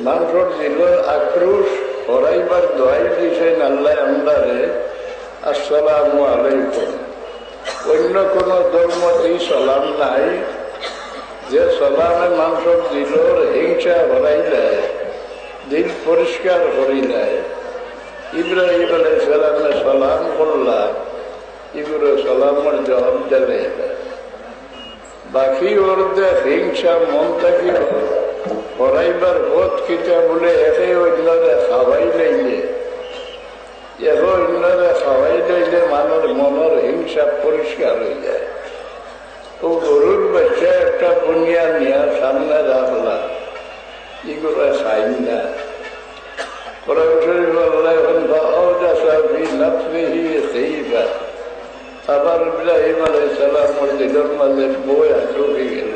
মানুষের দিলের আক্রোশ হরাইবার দোয়াই দিয়েছেন আল্লাহ আমদারে আসসালামু আলাইকুম। অন্য কোনো ধর্মতেই সালাম নাই যে সালামে মানুষের দিলের হিংসা হরাইলে, দিল পরিষ্কার করিলে। ইব্রাহিম আলাইহিস সালামে সালাম করলা, এগুলো সালামের জবাব দিলে। বাকি ওরদে হিংসা মন থাকি হরাইবার বোধ কিতা বলে একে অন্যরে খাওয়াই লইলে, একে অন্যরে খাওয়াই লইলে মানুষ মনের হিংসা পরিষ্কার হয়ে যায়। তো গরুর বাচ্চা একটা বুনিয়া নিয়ে সামনে রাখলা, এগুলো খাই না। কোরআন শরীফ আল্লাহ আবার ইব্রাহিম আলাইহিস সালামের দিলের মাঝে বই ঢুকে গেল।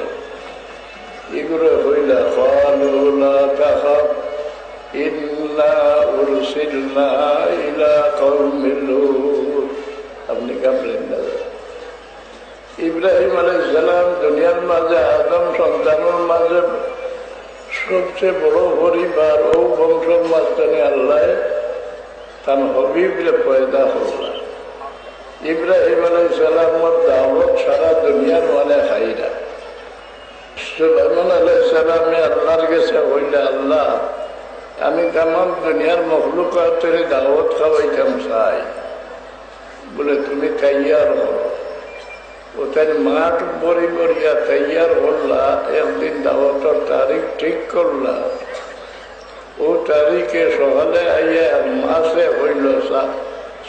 এগুলো হইলা ক্বালু লা তাখাফ ইন্না উরসিলনা ইলা কওমিল লূত। আপনি ঘাবড়েন না। ইব্রাহিম আলাইহিস সালাম দুনিয়ার মাঝে আদম সন্তানের মাঝে সবচেয়ে বড় পরিবার, ও বংশের মাঝখানে আল্লাহ তার হবিবরে পয়দা করলা। ইব্রাহিম আলাইহিস সালামের দাওয়াত সারা দুনিয়ার মানে খাইরা। সুলাইমান আলাইহিস সালামে আল্লাহর কাছে হইলে, আল্লাহ আমি তামাম দুনিয়ার মখলুকাতের দাওয়াত খাওয়াইতাম চাই, বলে তুমি তৈয়ার হো। ও তার মাঠ বড়ি করিয়া তৈয়ার হল্লা। একদিন দাওয়াতের তারিখ ঠিক করলা। ও তারিখে সকালে আইয়া মাসে হইল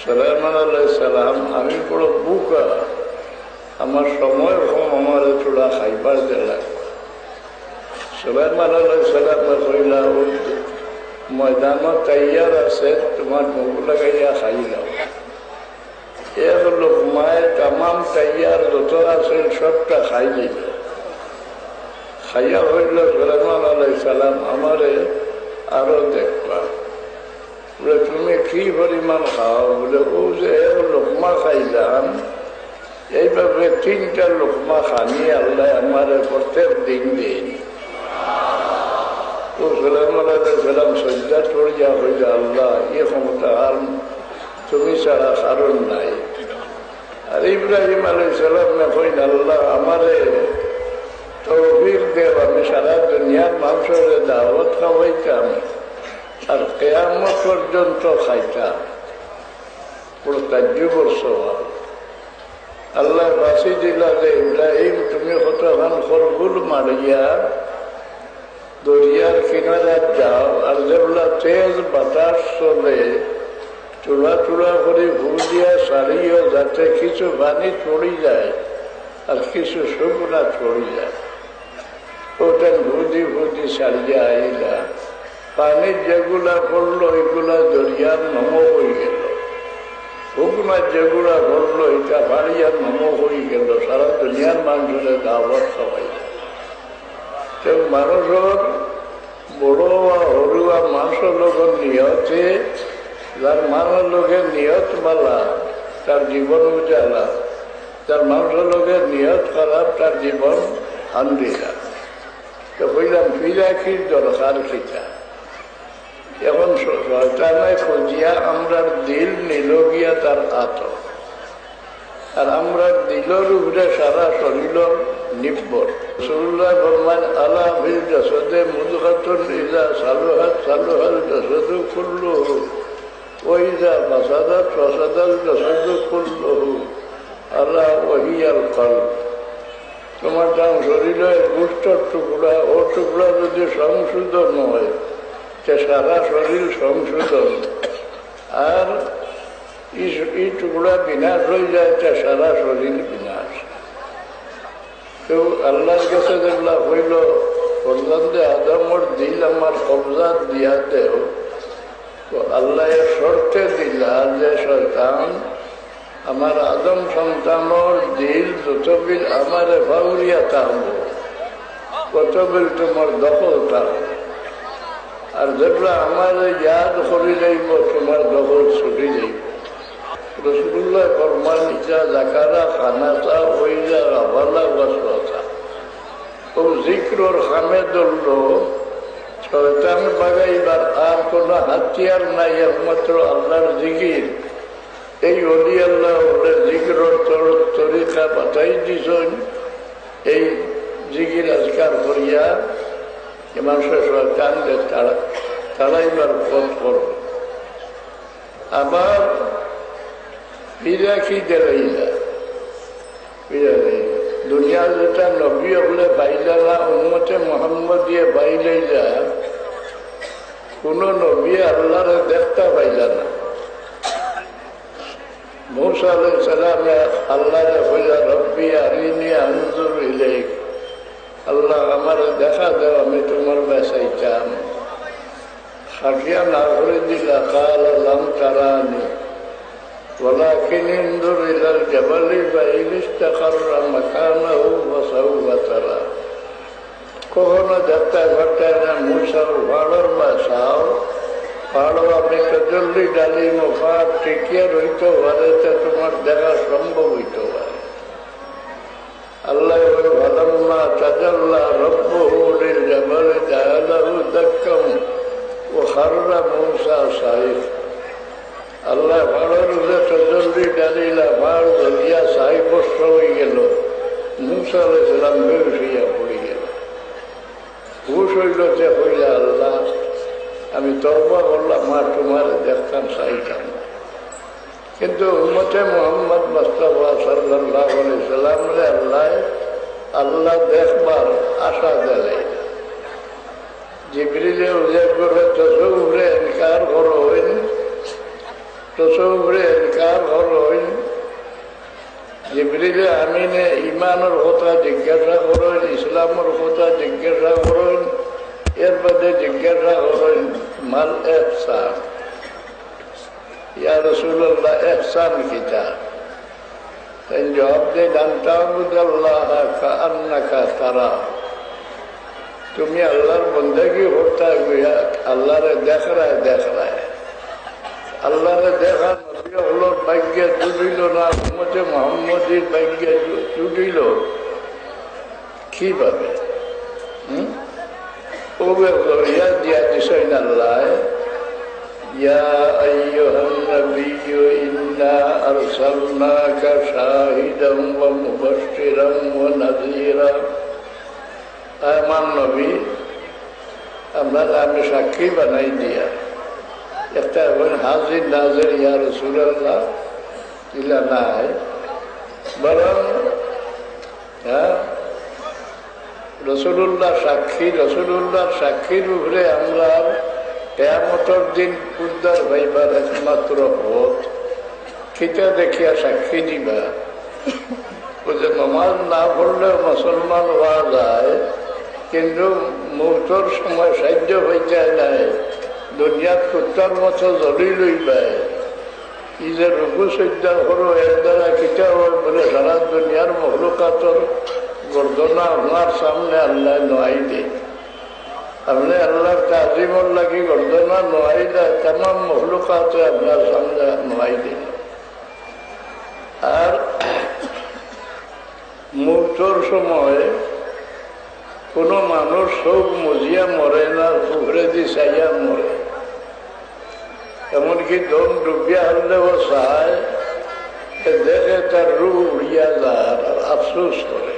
সুলাইমান আলাইহিস সালাম, আমি বড় বুকা, আমার সময় কম, আমার চূড়া খাইবার যে লাগবে। সুলাইমান আলাইহিস সালামে কইলা, ও ময়দানত তৈয়ার আছে, তোমার মুখ লাগাইয়া খাই যাও। এক লোকমায় তামাম তৈয়ার যত আছে সবটা খাই দিল। খাইয়া হইল সুলাইমান আলাইহিস সালাম, আমারে আরো দেখবা। বলে তুমি কি পরিমাণ খাও? বলে ও যে এক লোকমা খাইলাম, এইভাবে 3টা লোকমা খানি আল্লাহ আমার প্রত্যেক দিন দিন। ও সুলাইমান আলাইহিস সালাম সজ্জা টড়িয়া হইল, আল্লাহ এ ক্ষমতা আর তুমি ছাড়া কারণ নাই। আর ইব্রাহিম আলাইহিস সালাম কইল, আল্লাহ আমারে তৌফিক দেব, আমি সারা দুনিয়ার মানুষের দাওয়াত খাওয়াইতাম আর কিয়ামত পর্যন্ত খাইতাম। পুরো তাজ্জুবের সওয়াল। আল্লাহ বাসি দিলা যে ইব্রাহিম তুমি কতক্ষণ খরগুল মারিয়া দরিয়ার কিনারে যাও, আর যেগুলা তেজ বাতাস চলে চূড়া চূড়া করে ভু দিয়া সারিও, যাতে কিছু পানি ছড়ি যায় আর কিছু শুকনা ছড়ি যায়। ওটা ভুদি ভুদি সারিয়া আইলা, পানির যেগুলা পড়লো এগুলা দরিয়ার নম হয়ে গেল। শুকনা যেগুলা পড়লো এটা বাড়িয়ার নম হয়ে গেল। সারা দুনিয়ার মানুষের দাওয়াত সবাই। কেউ মানুষের বড় হরুয়া মানুষের লোকের নিয়তে, যার মানুষ লোকের নিয়ত মালা তার জীবন উজালা, যার মানুষের লোকের নিয়ত খারাপ তার জীবন আন্দিরা। তো বললাম ফিরাকির দরকার খিতা। এখন শয়তানে খুঁজিয়া আমরা দিল নিল গিয়া তার আত, আর আমরা দিলের উপরে সারা শরীর নির্ভর। রাসূলুল্লাহ ফরমান, আলা ফিল জাসাদে মুদগাতুন ইযা সালুহাত সালুহাল জাসাদু কুল্লুহু ওয়া ইযা ফাসাদাত ফাসাদাল জাসাদু কুল্লুহু আলা ওয়া হিয়াল কলব। তোমার দাম শরীরের গুষ্ঠর টুকরা, ও টুকরা যদি সংশোধন হয় সে সারা শরীর সংশোধন, আর এই টুকরা বিনাশ হয়ে যায় তা সারা শরীর বিনাশ। কেউ আল্লাহর কাছে যেগুলা হইল বললাম আদমর দিল আমার কবজা দিয়া দেও, তো আল্লাহ শর্তে দিলা যে শয়তান আমার আদম সন্তানোর দিল যত বিল আমার ভাউরিয়া থাকবো, কত বিল তোমার দখল থাকবো। আর যেগুলো আমার ইয়াদ করে যাইব তোমার দখল ছুটি যাইব। রাসূলুল্লাহ ফরমান, ইজা যাকারা খানাতা ওইজা গাফালা ওয়াসওয়াসা। ও জিক্রর খামে ধরল শয়তান বাগাইবার আর কোন হাতিয়ার নাই, একমাত্র আল্লাহর জিকির। এই অলি আল্লাহ জিকিরের তরিকা বাতাই দিছেন। এই জিকির আজকার করিয়া মানুষের শয়তানকে তাড়াইবার পথ করো। আবার ফিরা কি দেলাইলা দুনিয়ার যেটা নবী হলে বাইলা না, উম্মতে মোহাম্মদ দিয়ে বাইলাইলা, কোন নবী আল্লাহরে দেখতে পাইলা না। মূসা আলাইহিস সালামে আল্লাহরে কইলা, রব্বি আরিনি আনজুর ইলাইক, আল্লাহ আমার দেখা দাও, আমি তোমার বেসাইতাম। খাটিয়া না করে দিলা, কালা লাম তারানি ولكن انظر إلى الجبل فإن استقر مكانه فسوف ترى। কখনো দেখতে ঘটে না মুসার পাহাড়ের বাসাও, পাহাড় আপনি কজল্লি ডালি মুফা টিকিয়ে রইতে পারে, তোমার দেখা সম্ভব হইতে পারে। আল্লাহ ভালাম্মা তাজাল্লা রব্বুহু লিল জাবালি জাআলাহু দাক্কাম ওয়া খাররা মূসা সাইক। আল্লাহ পাহাড়ের উপরে তজল্লি ডালিলা, পাহাড় ধরিয়া সাইবস্ত হয়ে গেল। মূসা আলাইহিস সালাম বেহুশ হইয়া পড়ে গেল। হুশ হইল যে হইলা, আল্লাহ আমি তওবা করলাম, আর তোমার দেখতাম চাইতাম। কিন্তু উম্মতে মুহাম্মদ মুস্তাফা সাল্লাল্লাহু আলাইহি সাল্লামরে আল্লাহ দেখবার আশা দিলেন। জিবরিলে উজের করে তসৌফরে ইনকার করইন, তসৌফরে ইনকার করইন। জিবরিলে আমিনে ইমানের কথা জিজ্ঞাসা করেন, ইসলামের কথা জিজ্ঞাসা করেন, এর বাদে জিজ্ঞাসা করেন মাল ইহসান, ইয়া রাসূলুল্লাহ ইহসান কিতা? তাই জবাব দেন, আনতাবুদাল্লাহ কাআন্নাকা তারা, তুমি আল্লাহর বন্দেগি করতে গিয়া আল্লাহরে দেখরায়। আল্লাহরে দেখা নবী হলোর ভাগ্যে জুটিল না, উম্মতে মুহাম্মদীর ভাগ্যে জুটিল কিভাবে? ইয়া দিয়া দিছেন আল্লাহ, ইয়া আইয়ুহান নাবিয়্যু ইন্না আরসালনাকা শাহিদান ওয়া মুবাশশিরান ওয়া নাযীরা। আমার নবী, আমি সাক্ষী বানাই দিয়া, একটা হাজির নাজির ইয়া রাসূলুল্লাহ ইলা নাই, বরং রসুল্লাহ সাক্ষী, রসুল্লাহর সাক্ষীর উপরে আমরা কিয়ামতের দিন উদ্ধার হইবার একমাত্র পথ কিতা দেখিয়া সাক্ষী দিবা। যে নমাজ না পড়লেও মুসলমান হওয়া যায়, কিন্তু মৌতর সময় সাহায্য হয়ে যায় নাই, দুনিয়ার কুত্তার মতো জ্বলি লইবাই। ই যে রুকু সজ্জা করো, এর দ্বারা কিতা হয় বলে সারা দুনিয়ার মখলুকাতর গর্দনা আপনার সামনে আল্লাহ নোয়াই দেয়। আপনি আল্লাহর তাজিমর লাগি গর্দনা নোয়াই দেয়, তাম মখলুকাতে আপনার সামনে নোয়াই দেয়। আর মৃত্যুর সময় কোনো মানুষ চোখ মজিয়া মরে না, পুকুরে দি চাইয়া মরে। এমনকি দম ডুবিয়া হলেও চায়, দেখে তার রূপ উড়িয়া যায় আর আফসোস করে।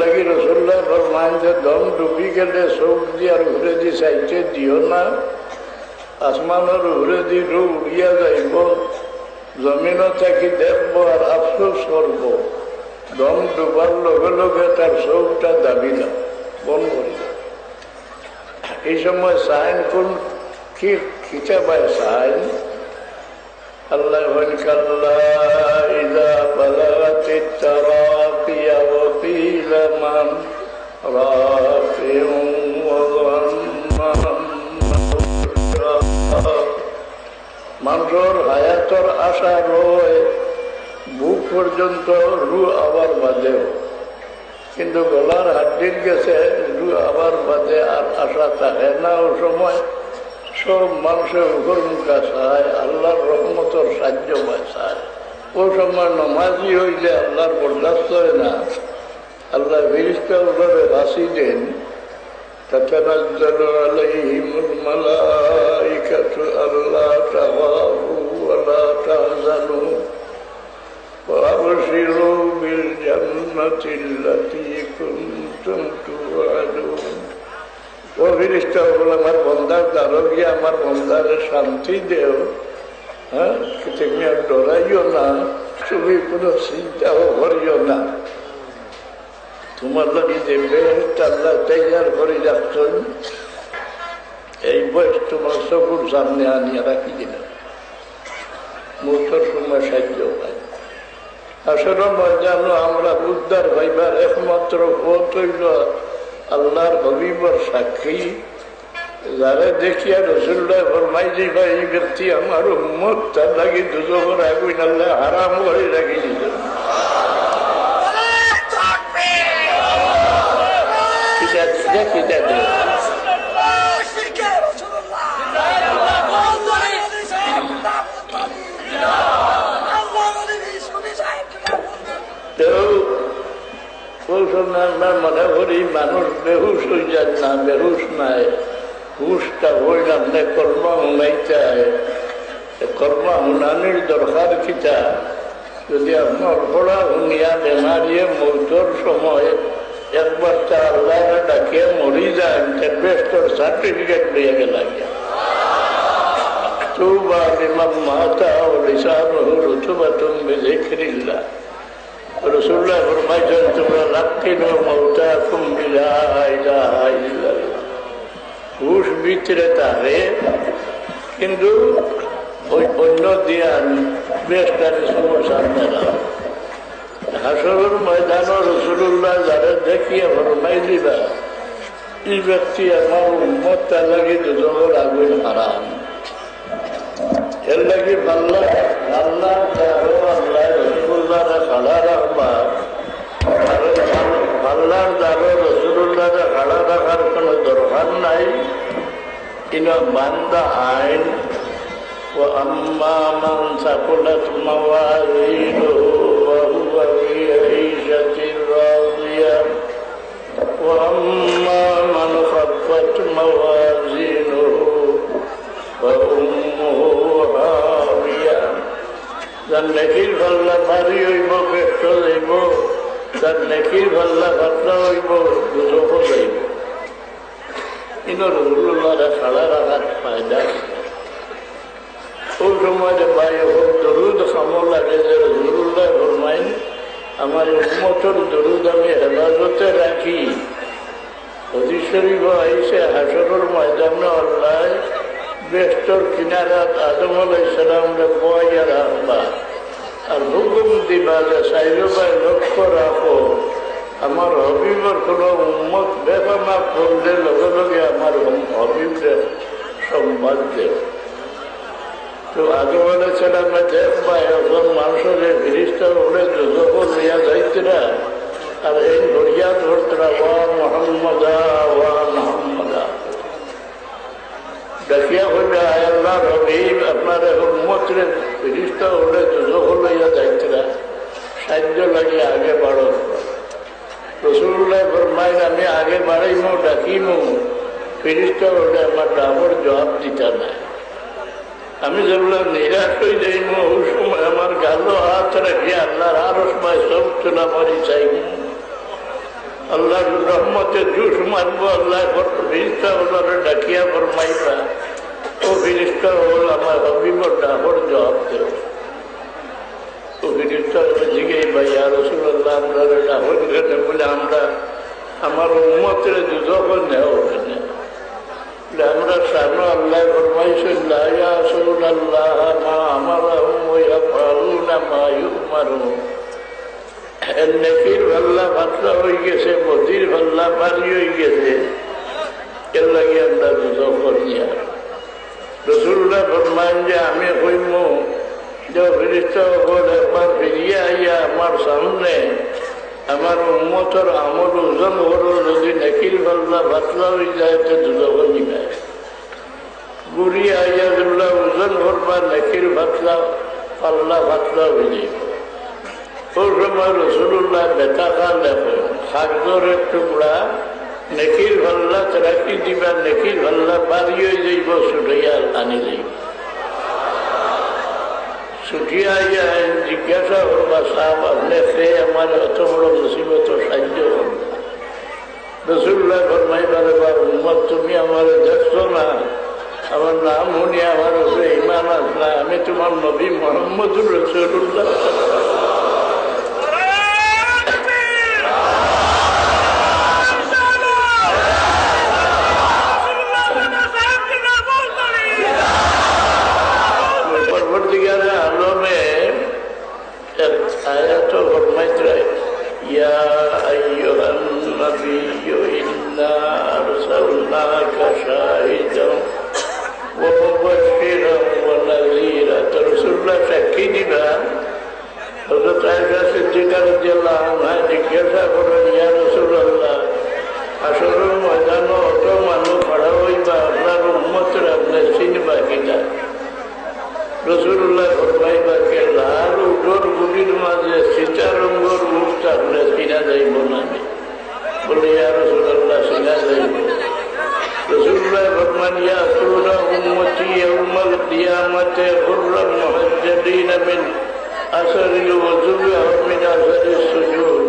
লাগি রসুল্লাহ ফরমান যে দম ডুবি গেলে চোখ দিয়ার ঘুরে দি চাইতে দিও না, আসমানের ঘুরে দি রূপ উড়িয়া যাইব, জমিনও থাকি দেখব আর আফসোস করব। দম ডুবার লগে লগে তার চোখটা দাবি না, বন করি না। এই সময় সাইন কোন কি খিচাবায় সাইন আল্লাহ কাল্লা ইযা বালাগাতিত তারাকিয়া ওয়া কিলা মান রাফিউন ওয়া মানুষের হায়াতর আশা রয় বুক পর্যন্ত, রু আবার বাদেও, কিন্তু গলার হাড্ডির গেছে রু আবার বাদে আর আশা থাকে না। ও সময় সব মানুষের উপর মুখা চায়, আল্লাহর রহমতর সাহায্য পায় চায়। ও সময় নমাজি হইলে আল্লাহর বরদাস্ত হয় না, আল্লাহ ফেরেশতার উপরে ভাসি দেন, تتنزل عليهم الملائكة ألا تخافوا ولا تحزنوا وأبشروا بالجنة التي كنتم توعدون ও ফেরেশতা বলে আমার বান্দার দ্বারা গিয়ে আমার বান্দারে শান্তি দেও, হ্যাঁ, তুমি আর ডরাইও না, তুমি কোনো চিন্তাও করিও না, তোমার লাগে যে বেহেশত আল্লাহ তৈয়ার করে যাচ্ছেন এই বয়স তোমার চকুর সামনে আনিয়ে রাখি দিলাম, মৃত্যুর সময় সাহায্য পাই। আসলে ময়দানো আমরা উদ্ধার ভাইবার একমাত্র পথ হইল আল্লাহর হবিবর সাক্ষী, যারা দেখিয়া রসুল্লাহ ফরমাই যে ভাই এই ব্যক্তি আমার উম্মত, তার লাগে দুজোর আগুন আল্লাহ হারাম করে রাখি দিল। মনে করি মানুষ বেহুশ হয়ে যায় না, বেহুশ নাই, হুশটা হইলাম না কর্ম হুনাইতে, কর্ম হুনানির দরকার কিতা, যদি আপনার পড়া হুনিয়া বেমারিয়ে মৌতর সময় একবার তা আল্লাহ ডাকিয়ে মরি যায়, বেস্তর সার্টিফিকেট দিয়ে গেলা তুবা লিমান মাতা ও লিসানুহু রুতুবাতুন বিযিকরিল্লাহ। রাসূলুল্লাহ ফরমাইছেন তোমরা লাকিনু মাউতাকুম বিলা ইলাহা ইল্লাল্লাহ। হুশ ভিতরে তারে কিন্তু ওই অন্য দিয়ান বেস্টারে সবার সামনে না। হাসরের ময়দানে রাসূলুল্লাহ যারা দেখিয়ে ফরমাই দিবা এই ব্যক্তি আমার উম্মত, তার লাগে দুজনের আগুন হারাম, এর লাগে আল্লাহ আল্লাহ আল্লাহ রসুল্লাহরা খাড়া রাখবা, আল্লাহর দ্বারা রসুল্লাহরা খাড়া রাখার কোনো দরকার নাই। কিন্তু বান্দা আইন ও আম্মা মান সাকুলাত মাওয়াজিনুহু ফাহুয়া ফি ঈশাতির রাদিয়া ওয়া আম্মা মান খাফফাত মাওয়াজিনুহু যার নেকির ভাল্লা ভারী হইব, পেট যাইব, তার নেকির ভাল্লা পাতলা হইব, দুজক যাইব। কিন্তু রসুল্লাহরা খাড়া রাখার ফায়দা ওই সময় ভাই দরুদ খামো লাগে যে রসুল্লাহ ফরমাইন আমার উম্মতের দরুদ আমি হেফাজতে রাখি। হাদিস শরীফ আইছে হাসরের ময়দানে আল্লাহ বেষ্টর কিনারাত আদম আলাইহিস সালামরে বইয়া রাখবা আর হুকুম দিবা যে সাইরবাই লক্ষ্য রাখো আমার হবিবর কোনো উম্মত বেফামা করলে লগে লগে আমার হবিবরে সংবাদ দেব। তো আদম আলাইহিস সালামে দেখবা এখন মানুষের ফিরিস্তা উড়ে যখন লইয়া যাইতরা আর এই ধরিয়া ধরতরা ওয়া মুহাম্মাদা ওয়া মুহাম্মাদা ডাকিয়া হইলে আল্লাহ রবিব আপনার উম্মতরে ফিরিস্তা উড়ে যখন লইয়া যাইতরা সাহায্য লাগিয়ে আগে বাড়ো। রসুল্লাহ ফরমাইন আমি আগে বাড়াইমু ডাকিমু, ফিরিস্তা উড়ে আমার ডাবর জবাব দিতা নাই। আমি যেগুলো নিরাশ হয়ে যাইমু ওই সময় আমার গালো হাত রাখি আল্লাহর আরো সময় সব চুনা মারি চাইব, আল্লাহর রহমতে জুস মারবো। আল্লাহ ফিরিস্তা ওনারে ডাকিয়া ফরমাইবা ও ফিরিস্তা হল আমার হবিবর ডাবর জবাব দেব। ও ফিরিস্তা জিগেই ভাইয়া রসুল্লাহ আমরা ডাবর গেলে বলে আমরা আমার উম্মতের যখন নেও ওখানে আমরা সামনে আল্লাহ ফরমাইছেন লা ইয়াসুনাল্লাহ মা আমারহুম ওয়া ইয়াফআলুনা মা ইউমারুন। এর নেকির ভাল্লা পাতলা হয়ে গেছে, বদির ভাল্লা ভারী হয়ে গেছে, এর লাগে আমরা দুজক করিয়া। রাসূলুল্লাহ ফরমাইন যে আমি কইমু যে ফেরেশতা হল একবার ফিরিয়ে আইয়া আমার সামনে আমার উম্মতের আমল ওজন হল যদি নেকির পাল্লা পাতলা হয়ে যায় তো দুজক নিবে, বুড়ি আইয়া যেগুলা ওজন করবা নেকির পাতলা পাল্লা পাতলা হয়ে যাইব। ওই সময় রসুল্লাহ বেতাকার দেখো খাদ্যের টুকরা নেকির ভাল্লা রাখি দিবা, নেকির ভাল্লা বাড়ি হয়ে যাইব, ছুটাইয়া আনি যাইব। ছুটিয়া জিজ্ঞাসা করবা, সাহেব আপনি খেয়ে আমার অত বড় মুসিবত সাহায্য করবা। রসুল্লাহ ফরমাইবারে, বা উম্মত তুমি আমার দেখছো না, আমার নাম শুনি আমার উপরে ইমান আসলা, আমি তোমার নবী মুহাম্মদুর রাসূলুল্লাহ। পরবর্তীকালে আলমে এক আয়াত ফরমাইতে, ইয়া আইয়ুহান নাবিয়্যু ইন্না আরসালনাকা শাহিদান ওয়া মুবাশশিরান ওয়া নাযীরা। তো রাসূলুল্লাহ সাক্ষী দিবা। হযরত আয়েশা সিদ্দিকা রাদিয়াল্লাহু আনহা জিজ্ঞাসা করেন, ইয়া রাসূলুল্লাহ, হাশরের ময়দানে অত মানুষ খাড়া হইবা, আপনার উম্মতরা আপনি চিনবা কিনা? রাসূলুল্লাহ ফরমাইবা, কে লাল উটর গুটির মাঝে সীতা রঙের উট আপনি চিনা যাইব না? বলে, ইয়া রাসূলুল্লাহ, চিনা যাইব। রাসূলুল্লাহ ফরমান, ইয়াতুনা উম্মতি ইয়াউমাল কিয়ামাতি গুররান মুহাজ্জালিনা মিন আসারিল ওযুবি ওয়া মিন আসারিস সুজুদ।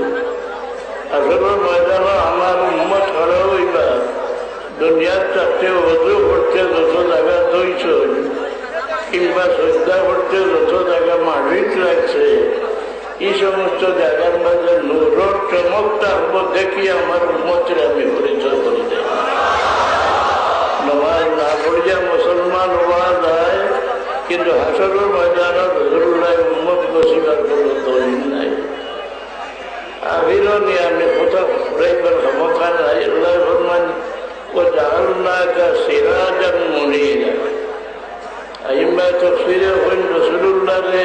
আসলে ময়দানে আমার উম্মত খাড়া হইবা, দুনিয়ার চারটে ওযু করতে যত জায়গা দইছ, কিংবা শ্রদ্ধা করতে যত জায়গা মাটিত লাগছে, এই সমস্ত জায়গার মাঝে নূরের চমকটা হব দেখি আমার উম্মতের আমি পরিচয় করে দেয়। নামাজ না পড়িয়া মুসলমান হওয়া যায়, কিন্তু হাসরের ময়দানে রাসূলুল্লাহ উম্মত বসিবার কোনো দলিল নাই। আমিরও নিয়ে আমি কোথাও ফুরাইবার ক্ষমতা নাই। আল্লাহ ফরমান, ওয়াজআলনাকা সিরাজান মুনীরা। আইম্মা তাফসীরে হইল রাসূলুল্লাহরে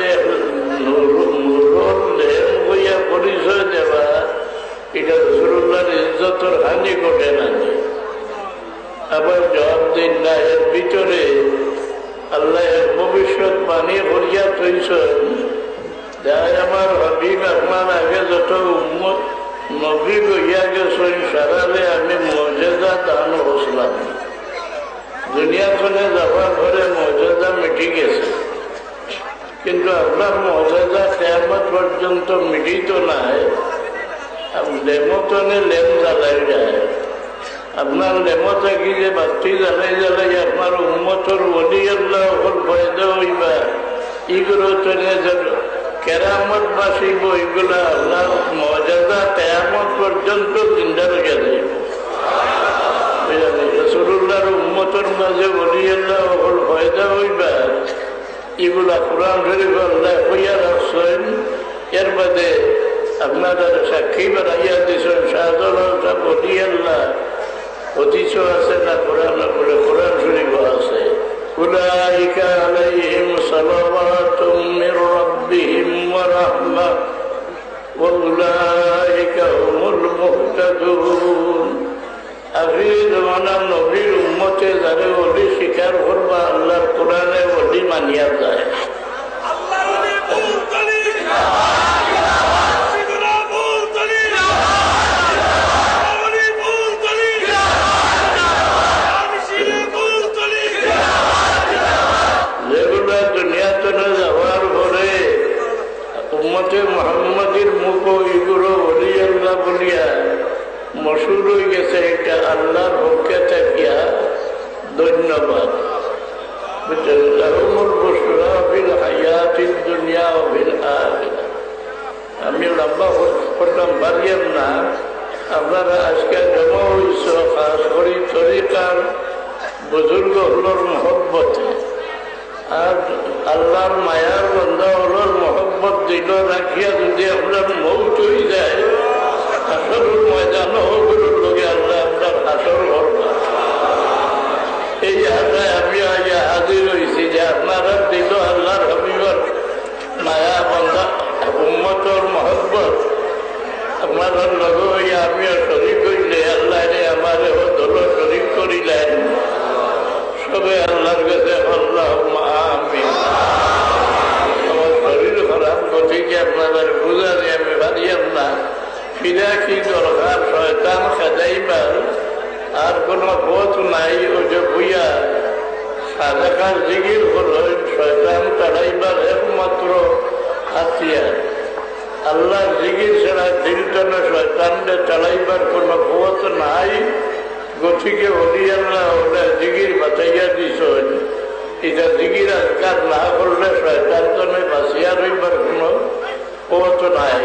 নূরের লেম্প হইয়া পরিচয় দেওয়া, এটা রাসূলুল্লাহর ইজ্জতের হানি ঘটে না। আবার জবাব দিন না, এর ভিতরে আল্লাহ ভবিষ্যৎ বাণী করিয়া তৈছেন, আমার হাবিব আপনার আগে যত উম্মত নবী হইয়া গেছেন, সারারে আমি মুজিজা দান হসলাম। দুনিয়াখানে যাবার ঘরে মুজিজা মিটি গেছে, কিন্তু আপনার মুজিজা কিয়ামত পর্যন্ত মিটিত নাই। লেমতনে লেম জ্বালাই যায়, আপনার লেমো থাকি যে বাতি জ্বালাই জ্বালাই আপনার উম্মতর ওলি আল্লাহ ফয়দা হইবা, এগুলো তনে কেরামত বাসিব, এগুলা আপনার মর্যাদা কিয়ামত পর্যন্ত জিন্দা রেখে যাইব। রাসূলুল্লাহর উম্মতের মাঝে ওলি আল্লাহ ফয়দা হইবা, এগুলা কোরআন শরীফ আল্লাহ হইয়া রাখছেন। এর বাদে আপনারা সাক্ষী বানাইয়া দিয়েছেন, শাহজালাল সাহেব ওলি আল্লাহ অতিশয় আছে না কোরআন, বলে কোরআন শরীফ আছে, উলাইকা আলাইহিম সালাওয়াতুম মির রাব্বিহিম ওয়া রাহমাহ ওয়া উলাইকা হুমুল মুহতাদুন। আখির জামানার নবীর উম্মতে যারা ওলি স্বীকার করবা, আল্লাহর কোরআনে ওলি মানিয়া যায়। মুহাম্মাদের মুখ এগুলো ওলি আল্লাহ বলিয়া মশহুর হয়ে গেছে, এটা আল্লাহর পক্ষে থাকিয়া ধন্যবাদ। আমি লম্বা করতাম পারিয়াম না, আপনারা আজকে জমা হয়েছ খাস করি তরিকার বুজুর্গ হলোর মহব্বতে, আর আল্লাহর মায়ার বন্ধা হলোর মহব্বত দিল রাখিয়া যদি আপনার মৌত হয়ে যায়, হাসরের ময়দানে ওগুলোর লোকে আল্লাহ আপনার হাসর করবা। এই আশায় আমি হাজির হয়েছি যে আপনারা দিল আল্লাহর হাবিবর মায়া বন্ধা উম্মতর মহব্বত আপনারা লগ হইয়া আমিও শরীক হইলে আল্লাহ আমার দল শরীক করিলেন। সবে আল্লাহর কাছে আল্লাহুম্মা আমিন। আমার শরীর খারাপ গতিকে আপনাদের বুঝাতে আমি পারিয়াম না, ফিরা কি দরকার শয়তান খেদাইবার আর কোনো পথ নাই। ওই যে বুইয়া সাদাকার জিগির হলো শয়তান তাড়াইবার একমাত্র হাতিয়ার। আল্লাহ জিগির ছাড়া দিলটান শয়তানকে তাড়াইবার কোনো পথ নাই। গতিকে অলি আল্লাহ ওটা জিগির বাঁচাইয়া দিছ। এটা জিগির আজকার না করলে শয়তান তনে বাঁচিয়া রইবার কোনো পথ নাই।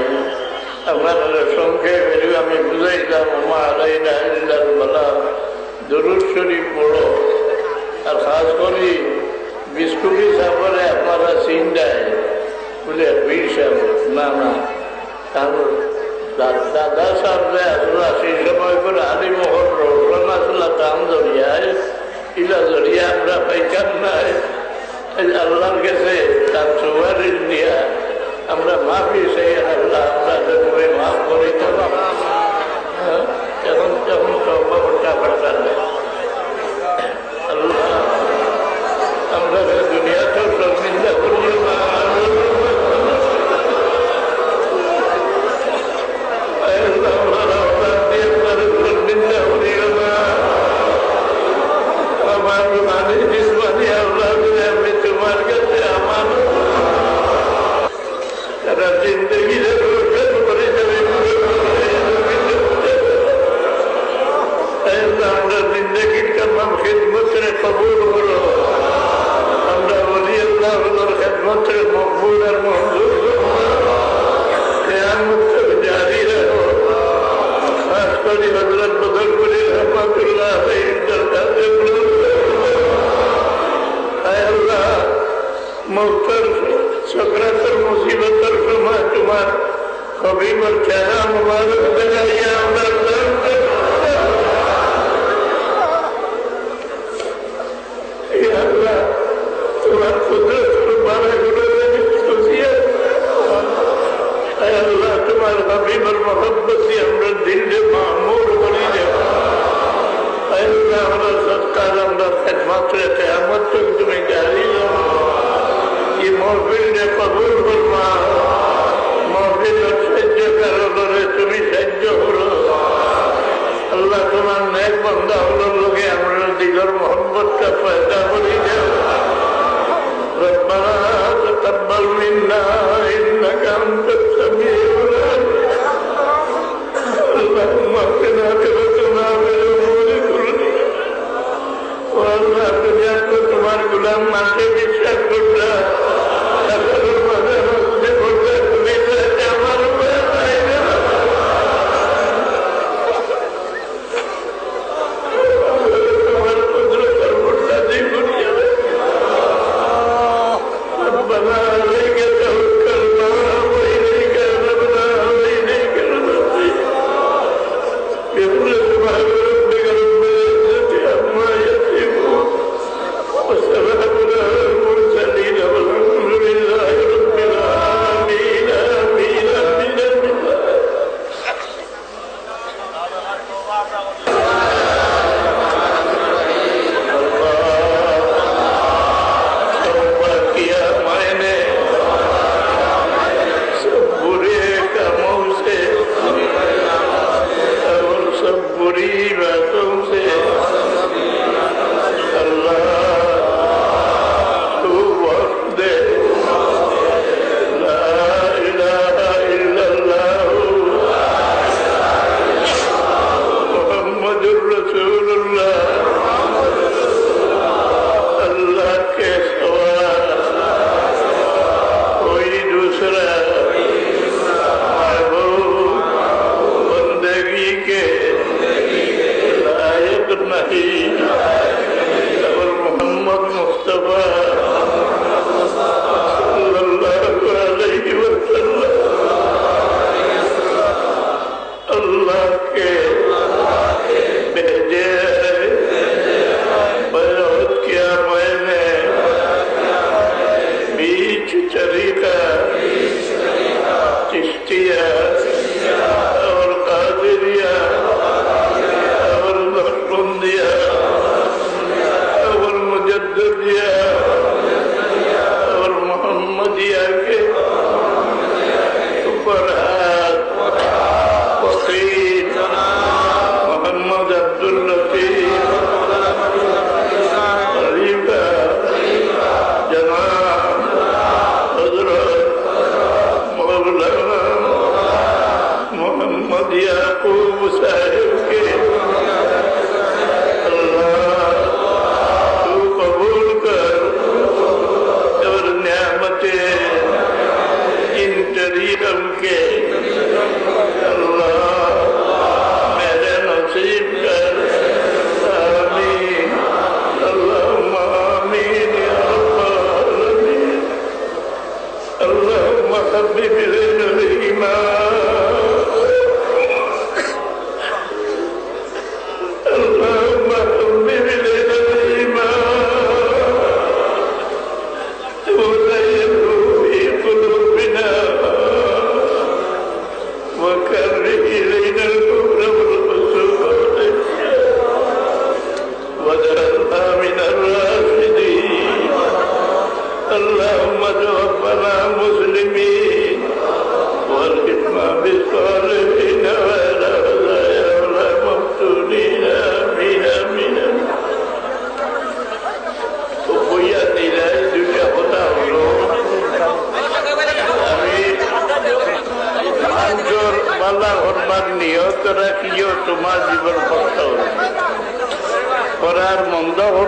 আপনার সংক্ষেপে আমি বুঝাইলাম ওমা আলাইনা ইল্লাল বালাগ, দরুদ শরীফ পড়ো। আর খাস করে বিস্কুটি সাপরে আপনারা চিন্তায় বলে বীর সাহেব না না, কারণ দাদা সাহেবরা আসলে সেই সময় করে আলিমোহর রোশন আসলে কাম জড়িয়ায় ইলা জড়িয়া আমরা পাইকার নাই। আল্লাহর কাছে তার সুপারিশ দিয়া আমরা মাফি চাই। আল্লাহ আপনাদের করে মাফ করে দিলাম। এখন যখন তবা পাঠা নেই আল্লাহ আমরা দুনিয়াতেও শর্মিন্দা করিও না। শর্মিন্দা করিও না। আমার মানে জিসমানি আল্লাহ আমি তোমার কাছে আমার তারা জিন্দগি করে যাবে। আমরা জিন্দগির কামাম খিদমতের কবুল করো। আমরা বলি আল্লাহ খেদমতের মকবুল আর মঞ্জুর জারি রাখো। খাস করে হযরত বদরপুরি রহমাতুল্লাহ আলাইহির কাছে আল্লাহ মুক্তর সকরাতের মুসিবতের সময় তোমার হবিবর চেহারা মুবারক দেখাইয়া আমরা তোমার কুদরতের বারাগুলো আল্লাহ তোমার হবিবর মহব্বতি আমরা দিলে মামুর বলি দেব। আল্লাহ আমরা সৎকার আমরা খেদমতে কিয়ামত তক তুমি জারি রাখো। এই মহফিলকে কবুল ফরমা। মহফিলের সাহায্য কারণে তুমি সাহায্য করো। আল্লাহ তোমার নেক বান্দা হলোর লোকে আমরা দিলের মহব্বতটা পয়দা করি দেব। ربنا تقبل منا إنك أنت السميع العليم. اللهم اهدنا عاقبتنا في الأمور كلها. والله दुनिया को तुम्हारे गुलाम मानते विश्वास करता والسلام على المرسلين والحمد لله رب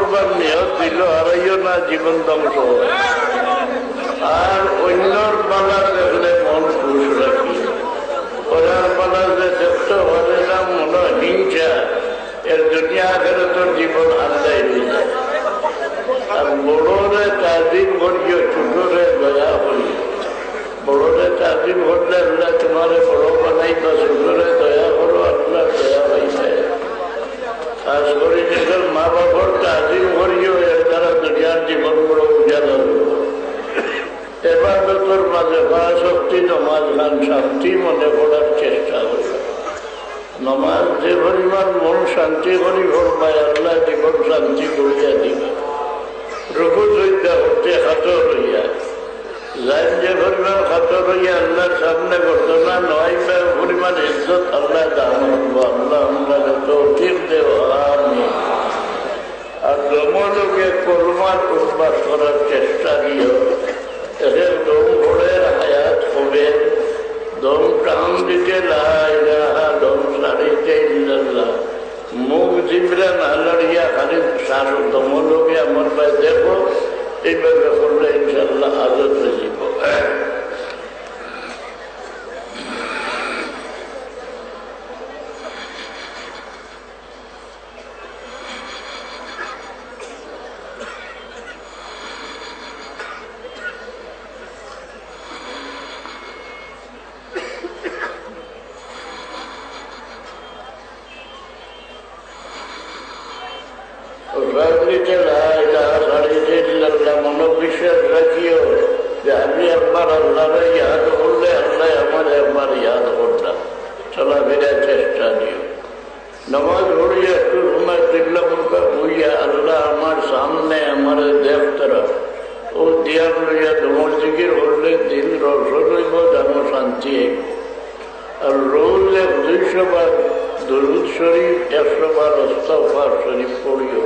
করবার নিয়ত দিল হারাইও না, জীবন ধ্বংস হয়। আর অন্যর পালা দেখলে মন খুশ রাখি, ওনার পালা যে দেখতে পারে না মনে হিংসা, এর দুনিয়া আখেরে তোর জীবন আন্দাই হয়ে যায়। আর বড়রে তাজিম করিও, ছোটরে দয়া করিও। বড়রে তাজিম করলে আল্লাহ তোমারে বড় বানাইবা, ছোটরে দয়া করো আল্লাহ দয়া পাইবে। খাস করে যেসব মা বাবার তাজিম করিও, এর দ্বারা দুনিয়ার জীবন বড় উজালা হল। এবার তোর মাঝে শক্তি নমাজ খান শান্তি মনে পড়ার চেষ্টা করি। নমাজ যে পরিমাণ মন শান্তি করি ভরবায় আল্লাহ জীবন শান্তি করিয়া দিবে। রুকু সজ্জা করতে খাতর হইয়া যাই, যে পরিমাণ খাতর হইয়া আল্লাহর সামনে করতো না নয় পরিমাণ ইজ্জত আল্লাহ দান করবো। আল্লাহ আমরা তৌফিক দেব আমিন। আর দমলোকে কলমার উদ্বাস করার চেষ্টা দিও। এদের দম ভোরের হায়াত হবে, দম টান দিতে দম সারিতে ইল্লাল্লাহ, মুখ জিমরা না লড়িয়া খালি সার দমলোকে আমার ভাই দেখো। এইভাবে করলে ইনশাল্লাহ আদত হয়ে যাব। মনোবিশ্বাস রাখিও যে আমি একবার আল্লাহরে ইয়াদ করলে আল্লাহ আমার একবার ইয়াদ করলাম। চলাফেরার চেষ্টা দিও। নামাজ পড়িয়া একটু সময় কিবলা মুখা হইয়া আল্লাহ আমার সামনে আমার দেখতরা ও দিয়ার লইয়া তোমার জিকির করলে দিন রসদ হইব, যেন শান্তি হইব। আর রোজ 200 বার দরুদ শরীফ, 100 বার ইস্তিগফার শরীফ পড়িও।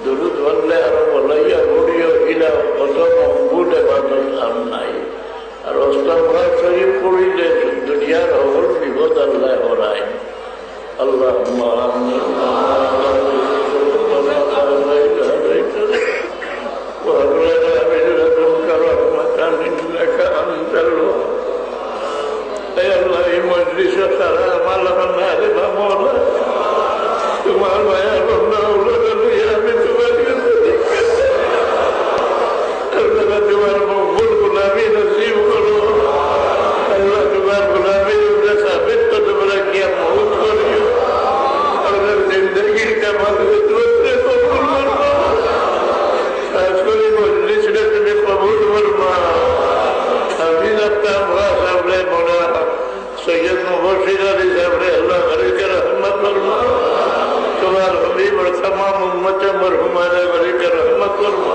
দরুদ বললে আরো বলাইয়া পড়িও, ইলা কত মকবুল ইবাদত আর নাই। আর ইস্তিগফার শরীফ পড়িলে দুনিয়ার সকল বিপদ আল্লাহ হরায়। আল্লাহুম্মা আমিন। তোমার মায়া তোমার মকবুল গুলামি নসিব করো। আল্লাহ তোমার গুলামির উপরে সাবিত তো তোমরা কিয়া মহুল করিও। আল্লাহ জিন্দগির কামাল তোমাকে কবুল করবো। খাস করে মজলিসটা তুমি কবুল করবা। আমি আপনার সামনে মনে সৈয়দ মুবশির আলী সামনে আল্লাহ গরিকে রহমত করবা। তোমার হবিব तमाम उम्मत मरहुमा ने बड़ी कर रहमत फरमा।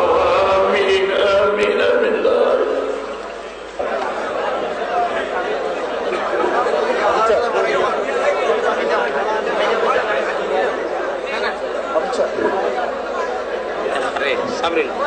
आमीन आमीन आमीन। सामने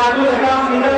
Amin,